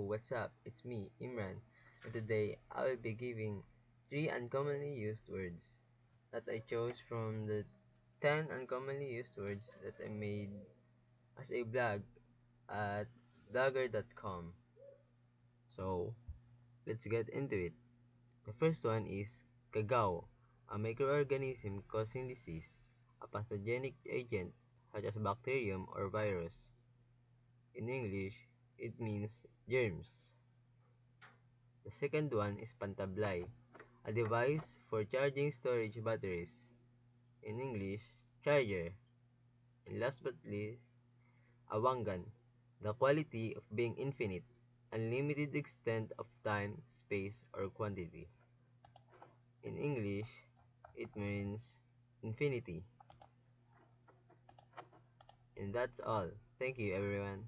What's up? It's me, Imran, and today I will be giving 3 uncommonly used words that I chose from the 10 uncommonly used words that I made as a blog at blogger.com. So, let's get into it. The first one is cacao, a microorganism causing disease, a pathogenic agent such as bacterium or virus. In English, it means germs. The second one is pantablay, a device for charging storage batteries. In English, charger. And last but least, awangan, the quality of being infinite, unlimited extent of time, space, or quantity. In English, it means infinity. And that's all. Thank you, everyone.